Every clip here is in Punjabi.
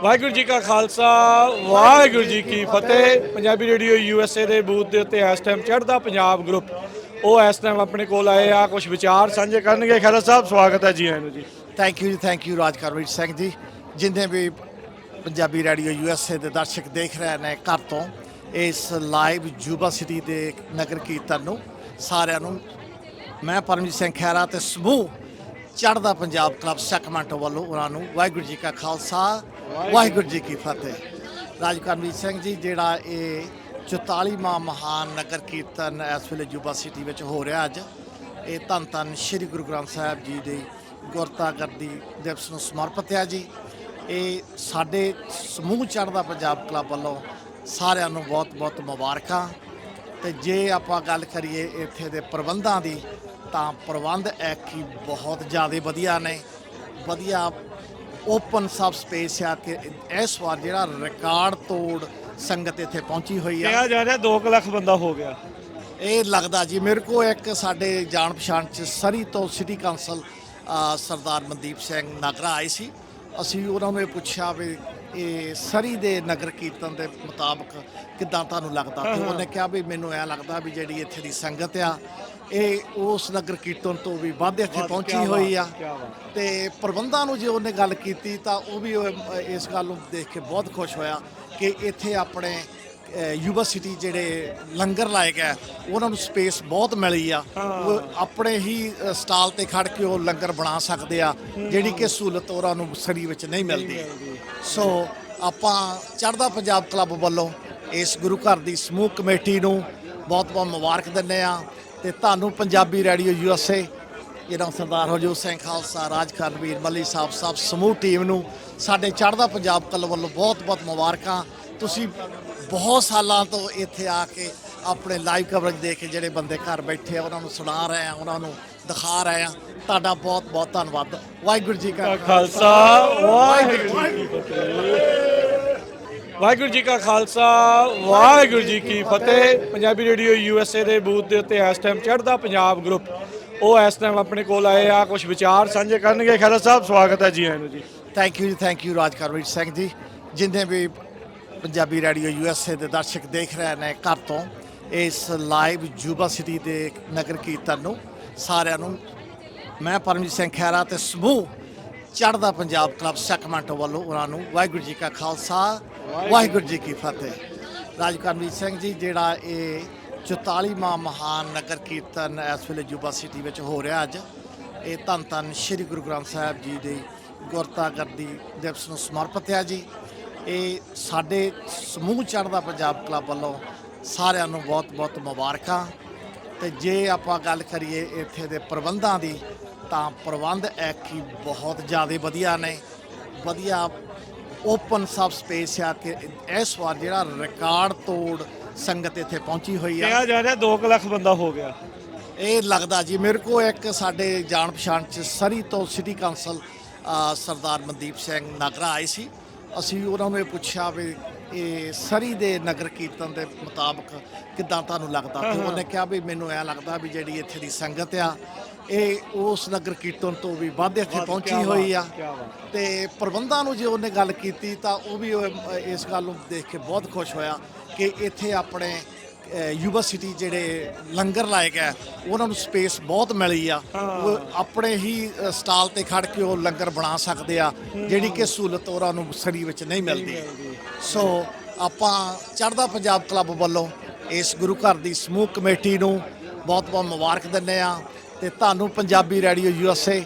ਵਾਹਿਗੁਰੂ ਜੀ ਕਾ ਖਾਲਸਾ ਵਾਹਿਗੁਰੂ ਜੀ ਕੀ ਫਤਿਹ। ਪੰਜਾਬੀ ਰੇਡੀਓ USA ਦੇ ਬੂਥ ਦੇ ਉੱਤੇ ਇਸ ਟਾਈਮ ਚੜ੍ਹਦਾ ਪੰਜਾਬ ਗਰੁੱਪ ਉਹ ਇਸ ਟਾਈਮ ਆਪਣੇ ਕੋਲ ਆਏ ਆ, ਕੁਝ ਵਿਚਾਰ ਸਾਂਝੇ ਕਰਨਗੇ। ਖਾਲਸਾ ਸਾਹਿਬ ਸਵਾਗਤ ਹੈ ਜੀ। ਆਇਆਂ ਨੂੰ ਜੀ। Thank you ਰਾਜਕਰਮੀਤ Singh ji. ਜਿੰਨੇ ਵੀ ਪੰਜਾਬੀ ਰੇਡੀਓ USA ਦੇ ਦਰਸ਼ਕ ਦੇਖ ਰਹੇ ਨੇ ਘਰ ਤੋਂ ਇਸ ਲਾਈਵ ਯੂਬਾ ਸਿਟੀ ਦੇ ਨਗਰ ਕੀਰਤਨ ਨੂੰ, ਸਾਰਿਆਂ ਨੂੰ ਮੈਂ ਪਰਮਜੀਤ ਸਿੰਘ ਖਹਿਰਾ ਤੇ ਸਮੂਹ ਚੜ੍ਹਦਾ ਪੰਜਾਬ ਕਲੱਬ ਸੈਕਰਮੈਂਟੋ ਵੱਲੋਂ ਉਹਨਾਂ ਨੂੰ ਵਾਹਿਗੁਰੂ ਜੀ ਕਾ ਖਾਲਸਾ ਵਾਹਿਗੁਰੂ ਜੀ ਕੀ ਫਤਿਹ। ਰਾਜਕਰਮੀਤ ਸਿੰਘ ਜੀ, ਜਿਹੜਾ ਇਹ 44ਵਾਂ ਮਹਾਨ ਨਗਰ ਕੀਰਤਨ ਇਸ ਵੇਲੇ ਯੂਬਾ ਸਿਟੀ ਵਿੱਚ ਹੋ ਰਿਹਾ ਅੱਜ, ਇਹ ਧੰਨ ਧੰਨ ਸ਼੍ਰੀ ਗੁਰੂ ਗ੍ਰੰਥ ਸਾਹਿਬ ਜੀ ਦੀ ਗੁਰਤਾਗਰਦੀ ਦਿਵਸ ਨੂੰ ਸਮਰਪਿਤ ਹੈ ਜੀ। ਇਹ ਸਾਡੇ ਸਮੂਹ ਚੜ੍ਹਦਾ ਪੰਜਾਬ ਕਲੱਬ ਵੱਲੋਂ ਸਾਰਿਆਂ ਨੂੰ ਬਹੁਤ ਬਹੁਤ ਮੁਬਾਰਕਾਂ। ਤੇ ਜੇ ਆਪਾਂ ਗੱਲ ਕਰੀਏ ਇੱਥੇ ਦੇ ਪ੍ਰਬੰਧਾਂ ਦੀ, ਤਾਂ ਪ੍ਰਬੰਧ ਐਕੀ ਬਹੁਤ ਜ਼ਿਆਦਾ ਵਧੀਆ ਨੇ। ਵਧੀਆ ਓਪਨ ਸਬ ਸਪੇਸ ਆ ਕਿ ਇਸ ਵਾਰ ਜਿਹੜਾ ਰਿਕਾਰਡ ਤੋੜ ਸੰਗਤ ਇੱਥੇ ਪਹੁੰਚੀ ਹੋਈ ਆ। ਕਿਹਾ ਜਾ ਰਿਹਾ 2 ਲੱਖ ਬੰਦਾ ਹੋ ਗਿਆ ਇਹ ਲੱਗਦਾ ਜੀ ਮੇਰੇ ਕੋਲ। ਇੱਕ ਸਾਡੇ ਜਾਣ ਪਛਾਣ 'ਚ ਸਰੀ ਤੋਂ ਸਿਟੀ ਕਾਉਂਸਲ ਸਰਦਾਰ ਮਨਦੀਪ ਸਿੰਘ ਨਾਗਰ ਆਏ ਸੀ। ਅਸੀਂ ਉਹਨਾਂ ਨੂੰ ਇਹ ਪੁੱਛਿਆ ਵੀ ਇਹ ਸਰੀ ਦੇ ਨਗਰ ਕੀਰਤਨ ਦੇ ਮੁਤਾਬਕ ਕਿੱਦਾਂ ਤੁਹਾਨੂੰ ਲੱਗਦਾ, ਤੇ ਉਹਨੇ ਕਿਹਾ ਵੀ ਮੈਨੂੰ ਐਂ ਲੱਗਦਾ ਵੀ ਜਿਹੜੀ ਇੱਥੇ ਦੀ ਸੰਗਤ ਆ ਇਹ ਉਸ ਨਗਰ ਕੀਰਤਨ ਤੋਂ ਵੀ ਵੱਧ ਇੱਥੇ ਪਹੁੰਚੀ ਹੋਈ ਆ। ਤੇ ਪ੍ਰਬੰਧਾਂ ਨੂੰ ਜੇ ਉਹਨੇ ਗੱਲ ਕੀਤੀ ਤਾਂ ਉਹ ਵੀ ਇਸ ਗੱਲ ਨੂੰ ਦੇਖ ਕੇ ਬਹੁਤ ਖੁਸ਼ ਹੋਇਆ ਕਿ ਇੱਥੇ ਆਪਣੇ ਯੂਬਾ ਸਿਟੀ ਜਿਹੜੇ ਲੰਗਰ ਲਾਏ ਗਏ ਉਹਨਾਂ ਨੂੰ ਸਪੇਸ ਬਹੁਤ ਮਿਲੀ ਆ। ਉਹ ਆਪਣੇ ਹੀ ਸਟਾਲ ਤੇ ਖੜ ਕੇ ਉਹ ਲੰਗਰ ਬਣਾ ਸਕਦੇ ਆ, ਜਿਹੜੀ ਕਿ ਸਹੂਲਤ ਉਹਨਾਂ ਨੂੰ ਸਰੀ ਵਿੱਚ ਨਹੀਂ ਮਿਲਦੀ। ਸੋ ਆਪਾਂ ਚੜ੍ਹਦਾ ਪੰਜਾਬ ਕਲੱਬ ਵੱਲੋਂ ਇਸ ਗੁਰੂ ਘਰ ਦੀ ਸਮੂਹ ਕਮੇਟੀ ਨੂੰ ਬਹੁਤ ਬਹੁਤ ਮੁਬਾਰਕ ਦਿੰਦੇ ਆ। ਤੇ ਤੁਹਾਨੂੰ ਪੰਜਾਬੀ ਰੇਡੀਓ USA ਜਿਹੜਾ ਸਰਦਾਰ ਹਰਜੋਤ ਸਿੰਘ ਖਾਲਸਾ, ਰਾਜਕਰਮੀਤ ਮੱਲੀ ਸਾਹਿਬ ਸਭ ਸਮੂਹ ਟੀਮ ਨੂੰ ਸਾਡੇ ਚੜ੍ਹਦਾ ਪੰਜਾਬ ਕਲੱਬ ਵੱਲੋਂ ਬਹੁਤ ਬਹੁਤ ਮੁਬਾਰਕਾਂ। ਤੁਸੀਂ ਬਹੁਤ ਸਾਲਾਂ ਤੋਂ ਇੱਥੇ ਆ ਕੇ ਆਪਣੇ ਲਾਈਵ ਕਵਰੇਜ ਦੇ ਕੇ ਜਿਹੜੇ ਬੰਦੇ ਘਰ ਬੈਠੇ ਆ ਉਹਨਾਂ ਨੂੰ ਸੁਣਾ ਰਹੇ ਆ, ਉਹਨਾਂ ਨੂੰ ਦਿਖਾ ਰਹੇ ਆ। ਤੁਹਾਡਾ ਬਹੁਤ ਬਹੁਤ ਧੰਨਵਾਦ। ਵਾਹਿਗੁਰੂ ਜੀ ਕਾ ਖਾਲਸਾ ਵਾਹਿਗੁਰੂ ਜੀ ਕੀ ਫਤਿਹ। ਵਾਹਿਗੁਰੂ ਜੀ ਕਾ ਖਾਲਸਾ ਵਾਹਿਗੁਰੂ ਜੀ ਕੀ ਫਤਿਹ। ਪੰਜਾਬੀ ਰੇਡੀਓ USA ਦੇ ਬੂਥ ਦੇ ਉੱਤੇ ਇਸ ਟਾਈਮ ਚੜ੍ਹਦਾ ਪੰਜਾਬ ਗਰੁੱਪ ਉਹ ਇਸ ਟਾਈਮ ਆਪਣੇ ਕੋਲ ਆਏ ਆ, ਕੁਝ ਵਿਚਾਰ ਸਾਂਝੇ ਕਰਨਗੇ। ਖਾਲਸਾ ਸਾਹਿਬ ਸਵਾਗਤ ਹੈ ਜੀ। ਆਇਆਂ ਨੂੰ ਜੀ। Thank you ਰਾਜਕਰਮੀਤ Singh ji. ਜਿੰਨੇ ਵੀ ਪੰਜਾਬੀ ਰੇਡੀਓ USA ਦੇ ਦਰਸ਼ਕ ਦੇਖ ਰਹੇ ਨੇ ਘਰ ਤੋਂ ਇਸ ਲਾਈਵ ਯੂਬਾ ਸਿਟੀ ਦੇ ਨਗਰ ਕੀਰਤਨ ਨੂੰ, ਸਾਰਿਆਂ ਨੂੰ ਮੈਂ ਪਰਮਜੀਤ ਸਿੰਘ ਖਹਿਰਾ ਤੇ ਸਮੂਹ ਚੜ੍ਹਦਾ ਪੰਜਾਬ ਕਲੱਬ ਸੈਕਰਮੈਂਟੋ ਵੱਲੋਂ ਉਹਨਾਂ ਨੂੰ ਵਾਹਿਗੁਰੂ ਜੀ ਕਾ ਖਾਲਸਾ ਵਾਹਿਗੁਰੂ ਜੀ ਕੀ ਫਤਿਹ। ਰਾਜਕਰਮੀਤ ਸਿੰਘ ਜੀ, ਜਿਹੜਾ ਇਹ 44ਵਾਂ ਮਹਾਨ ਨਗਰ ਕੀਰਤਨ ਇਸ ਵੇਲੇ ਯੂਬਾ ਸਿਟੀ ਵਿੱਚ ਹੋ ਰਿਹਾ ਅੱਜ, ਇਹ ਧੰਨ ਧੰਨ ਸ਼੍ਰੀ ਗੁਰੂ ਗ੍ਰੰਥ ਸਾਹਿਬ ਜੀ ਦੀ ਗੁਰਤਾਗਰਦੀ ਦਿਵਸ ਨੂੰ ਸਮਰਪਿਤ ਹੈ ਜੀ। ਇਹ ਸਾਡੇ ਸਮੂਹ ਚੜ੍ਹਦਾ ਪੰਜਾਬ ਕਲੱਬ ਵੱਲੋਂ ਸਾਰਿਆਂ ਨੂੰ ਬਹੁਤ ਬਹੁਤ ਮੁਬਾਰਕਾਂ। ਤੇ ਜੇ ਆਪਾਂ ਗੱਲ ਕਰੀਏ ਇੱਥੇ ਦੇ ਪ੍ਰਬੰਧਾਂ ਦੀ, ਤਾਂ ਪ੍ਰਬੰਧ ਐਕੀ ਬਹੁਤ ਜ਼ਿਆਦਾ ਵਧੀਆ ਨੇ। ਵਧੀਆ ਓਪਨ ਸਬ ਸਪੇਸ ਆ ਕਿ ਇਸ ਵਾਰ ਜਿਹੜਾ ਰਿਕਾਰਡ ਤੋੜ ਸੰਗਤ ਇੱਥੇ ਪਹੁੰਚੀ ਹੋਈ ਆ। ਕਿਹਾ ਜਾ ਰਿਹਾ 2 ਲੱਖ ਬੰਦਾ ਹੋ ਗਿਆ ਇਹ ਲੱਗਦਾ ਜੀ ਮੇਰੇ ਕੋਲ। ਇੱਕ ਸਾਡੇ ਜਾਣ ਪਛਾਣ 'ਚ ਸਰੀ ਤੋਂ ਸਿਟੀ ਕਾਉਂਸਲ ਸਰਦਾਰ ਮਨਦੀਪ ਸਿੰਘ ਨਾਗਰ ਆਏ ਸੀ। ਅਸੀਂ ਉਹਨਾਂ ਨੂੰ ਇਹ ਪੁੱਛਿਆ ਵੀ ਇਹ ਸਰੀ ਦੇ ਨਗਰ ਕੀਰਤਨ ਦੇ ਮੁਤਾਬਕ ਕਿੱਦਾਂ ਤੁਹਾਨੂੰ ਲੱਗਦਾ, ਤੇ ਉਹਨੇ ਕਿਹਾ ਵੀ ਮੈਨੂੰ ਐਂ ਲੱਗਦਾ ਵੀ ਜਿਹੜੀ ਇੱਥੇ ਦੀ ਸੰਗਤ ਆ ਇਹ ਉਸ ਨਗਰ ਕੀਰਤਨ ਤੋਂ ਵੀ ਵੱਧ ਇੱਥੇ ਪਹੁੰਚੀ ਹੋਈ ਆ। ਤੇ ਪ੍ਰਬੰਧਾਂ ਨੂੰ ਜੇ ਉਹਨੇ ਗੱਲ ਕੀਤੀ ਤਾਂ ਉਹ ਵੀ ਇਸ ਗੱਲ ਨੂੰ ਦੇਖ ਕੇ ਬਹੁਤ ਖੁਸ਼ ਹੋਇਆ ਕਿ ਇੱਥੇ ਆਪਣੇ ਯੂਬਾ ਸਿਟੀ ਜਿਹੜੇ ਲੰਗਰ ਲਾਏ ਗਏ ਉਹਨਾਂ ਨੂੰ ਸਪੇਸ ਬਹੁਤ ਮਿਲੀ ਆ। ਉਹ ਆਪਣੇ ਹੀ ਸਟਾਲ ਤੇ ਖੜ ਕੇ ਉਹ ਲੰਗਰ ਬਣਾ ਸਕਦੇ ਆ, ਜਿਹੜੀ ਕਿ ਸਹੂਲਤ ਉਹਨਾਂ ਨੂੰ ਸਰੀ ਵਿੱਚ ਨਹੀਂ ਮਿਲਦੀ। ਸੋ ਆਪਾਂ ਚੜ੍ਹਦਾ ਪੰਜਾਬ ਕਲੱਬ ਵੱਲੋਂ ਇਸ ਗੁਰੂ ਘਰ ਦੀ ਸਮੂਹ ਕਮੇਟੀ ਨੂੰ ਬਹੁਤ ਬਹੁਤ ਮੁਬਾਰਕ ਦਿੰਦੇ ਆ। ਤੇ ਤੁਹਾਨੂੰ ਪੰਜਾਬੀ ਰੇਡੀਓ USA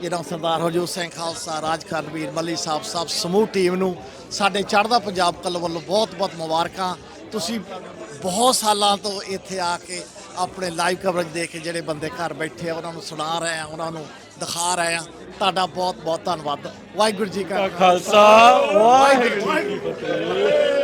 ਜਿਹੜਾ ਸਰਦਾਰ ਹਰਜੋਤ ਸਿੰਘ ਖਾਲਸਾ, ਰਾਜਕਰਮੀਤ ਮੱਲੀ ਸਾਹਿਬ ਸਭ ਸਮੂਹ ਟੀਮ ਨੂੰ ਸਾਡੇ ਚੜ੍ਹਦਾ ਪੰਜਾਬ ਕਲੱਬ ਵੱਲੋਂ ਬਹੁਤ ਬਹੁਤ ਮੁਬਾਰਕਾਂ। ਤੁਸੀਂ ਬਹੁਤ ਸਾਲਾਂ ਤੋਂ ਇੱਥੇ ਆ ਕੇ ਆਪਣੇ ਲਾਈਵ ਕਵਰੇਜ ਦੇ ਕੇ ਜਿਹੜੇ ਬੰਦੇ ਘਰ ਬੈਠੇ ਆ ਉਹਨਾਂ ਨੂੰ ਸੁਣਾ ਰਹੇ ਆ, ਉਹਨਾਂ ਨੂੰ ਦਿਖਾ ਰਹੇ ਆ। ਤੁਹਾਡਾ ਬਹੁਤ ਬਹੁਤ ਧੰਨਵਾਦ। ਵਾਹਿਗੁਰੂ ਜੀ ਕਾ ਖਾਲਸਾ ਵਾਹਿਗੁਰੂ ਜੀ ਕੀ ਫਤਿਹ।